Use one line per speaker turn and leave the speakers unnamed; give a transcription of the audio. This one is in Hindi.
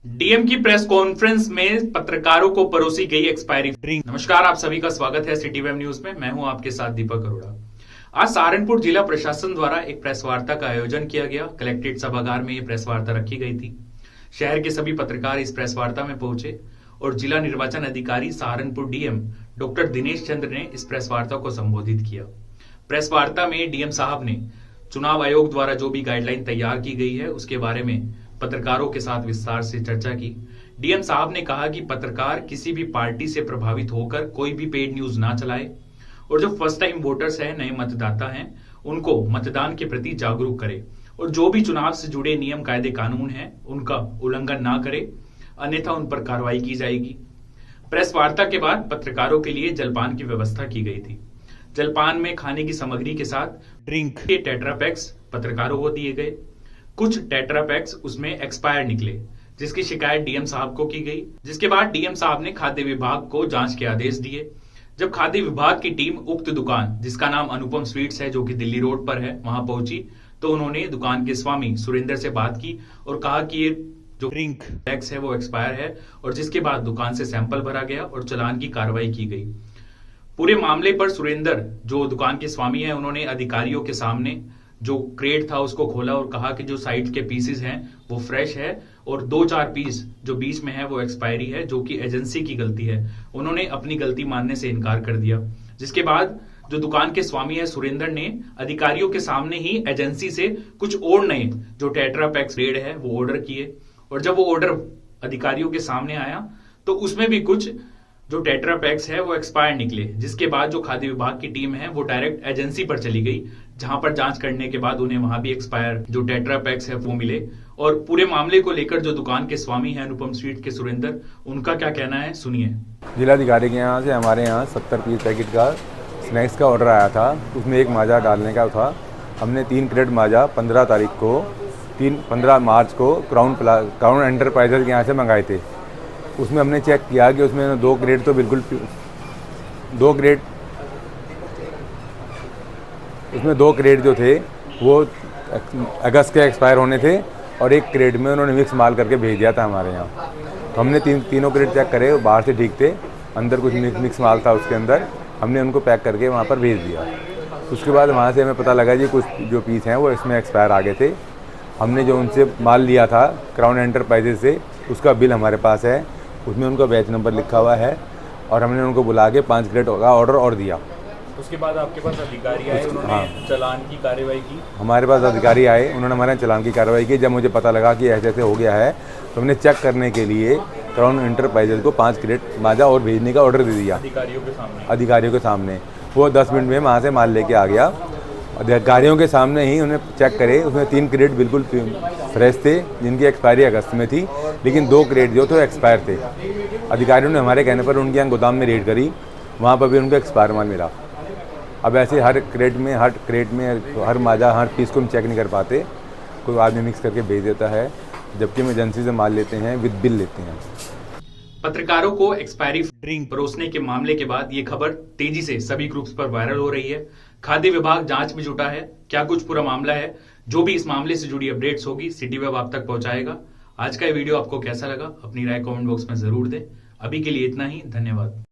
डीएम की प्रेस कॉन्फ्रेंस में पत्रकारों को परोसी गई एक्सपायरी ड्रिंक। नमस्कार, आप सभी का स्वागत है सिटी वेब न्यूज में। मैं हूं आपके साथ दीपक अरोड़ा। आज सहारनपुर जिला प्रशासन द्वारा एक प्रेस वार्ता का आयोजन किया गया। कलेक्ट्रेट सभागार में ये प्रेस वार्ता रखी गई थी। शहर के सभी पत्रकार इस प्रेस वार्ता में पहुंचे और जिला निर्वाचन अधिकारी सहारनपुर डीएम डॉक्टर दिनेश चंद्र ने इस प्रेस वार्ता को संबोधित किया। प्रेस वार्ता में डीएम साहब ने चुनाव आयोग द्वारा जो भी गाइडलाइन तैयार की गई है उसके बारे में पत्रकारों के साथ विस्तार से चर्चा की। डीएम साहब ने कहा कि पत्रकार किसी भी पार्टी से प्रभावित होकर कोई भी पेड न्यूज ना चलाए और जो फर्स्ट टाइम वोटर्स हैं, नए मतदाता हैं, उनको मतदान के प्रति जागरूक करे और जो भी चुनाव से जुड़े नियम कायदे कानून हैं उनका उल्लंघन ना करे, अन्यथा उन पर कार्रवाई की जाएगी। प्रेस वार्ता के बाद पत्रकारों के लिए जलपान की व्यवस्था की गई थी। जलपान में खाने की सामग्री के साथ ड्रिंक के टेट्रापैक्स पत्रकारों को दिए गए। कुछ टेट्रापैक्स उसमें एक्सपायर निकले, जिसकी शिकायत डीएम साहब को की गई। जिसके बाद डीएम साहब ने खाद्य विभाग को जांच के आदेश दिए। जब खाद्य विभाग की टीम उक्त दुकान, जिसका नाम अनुपम स्वीट्स है, जो कि दिल्ली रोड पर है, वहां पहुंची तो उन्होंने दुकान के स्वामी सुरेंद्र से बात की और कहा कि ये जो ड्रिंक पैक्स है वो एक्सपायर है, और जिसके बाद दुकान से सैंपल भरा गया और चालान की कार्रवाई की गई। पूरे मामले पर सुरेंद्र, जो दुकान के स्वामी है, उन्होंने अधिकारियों के सामने जो क्रेट था उसको खोला और कहा कि जो साइड के पीसेस हैं वो फ्रेश है और 2-4 पीस जो बीच में है वो एक्सपायरी है, जो कि एजेंसी की गलती है। उन्होंने अपनी गलती मानने से इनकार कर दिया। जिसके बाद जो दुकान के स्वामी है सुरेंद्र ने अधिकारियों के सामने ही एजेंसी से कुछ और नए जो टेट्रापैक्स रेड है वो ऑर्डर किए, और जब वो ऑर्डर अधिकारियों के सामने आया तो उसमें भी कुछ जो टेट्रापैक्स है वो एक्सपायर निकले। जिसके बाद जो खाद्य विभाग की टीम है वो डायरेक्ट एजेंसी पर चली गई, जहां पर जांच करने के बाद उन्हें वहां भी एक्सपायर जो टेट्रापैक्स है वो मिले। और पूरे मामले को लेकर जो दुकान के स्वामी है अनुपम स्वीट के सुरेंद्र, उनका क्या कहना है, सुनिए।
जिलाधिकारी के यहाँ से हमारे यहाँ 70 पीस पैकेट का स्नैक्स का ऑर्डर आया था। उसमें एक माजा डालने का था। हमने 3 क्रेट माजा 15 तारीख को 15 मार्च को क्राउन एंटरप्राइजेज के यहाँ से मंगाए थे। उसमें हमने चेक किया कि उसमें 2 क्रेट तो बिल्कुल 2 क्रेट उसमें 2 क्रेट जो थे वो अगस्त के एक्सपायर होने थे और 1 क्रेट में उन्होंने मिक्स माल करके भेज दिया था हमारे यहाँ। तो हमने तीनों क्रेट चेक करे, बाहर से ठीक थे, अंदर कुछ मिक्स माल था उसके अंदर। हमने उनको पैक करके वहाँ पर भेज दिया। उसके बाद वहाँ से हमें पता लगा जी कुछ जो पीस हैं वो इसमें एक्सपायर आ गए थे। हमने जो उनसे माल लिया था क्राउन एंटरप्राइजेज से, उसका बिल हमारे पास है, उसमें उनका बैच नंबर लिखा हुआ है और हमने उनको बुला के 5 क्रेट का ऑर्डर और दिया।
उसके बाद आपके पास अधिकारी आए, उन्होंने चालान की कार्रवाई की।
हमारे पास अधिकारी आए, उन्होंने हमारे चालान की कार्रवाई की। जब मुझे पता लगा कि ऐसे ऐसे हो गया है तो हमने चेक करने के लिए क्राउन एंटरप्राइजेज को 5 क्रेट माजा और भेजने का ऑर्डर दे दिया अधिकारियों के सामने। वो 10 मिनट में वहाँ से माल लेके आ गया। अधिकारियों के सामने ही उन्हें चेक करे, उसमें 3 क्रेट बिल्कुल फ्रेश थे जिनकी एक्सपायरी अगस्त में थी, लेकिन 2 क्रेट जो थे एक्सपायर थे। अधिकारियों ने हमारे कहने पर उनके यहाँ गोदाम में रेड करी, वहाँ पर भी उनको एक्सपायर माल मिला। अब ऐसे हर क्रेट में हर माजा हर पीस को हम चेक नहीं कर पाते। कोई आदमी मिक्स करके भेज देता है, जबकि हम एजेंसी से माल लेते हैं, विद बिल लेते हैं।
पत्रकारों को एक्सपायरी ड्रिंक परोसने के मामले के बाद ये खबर तेजी से सभी ग्रुप्स पर वायरल हो रही है। खाद्य विभाग जांच में जुटा है। क्या कुछ पूरा मामला है, जो भी इस मामले से जुड़ी अपडेट्स होगी सिटी वेब आप तक पहुंचाएगा। आज का ये वीडियो आपको कैसा लगा, अपनी राय कमेंट बॉक्स में जरूर दें। अभी के लिए इतना ही, धन्यवाद।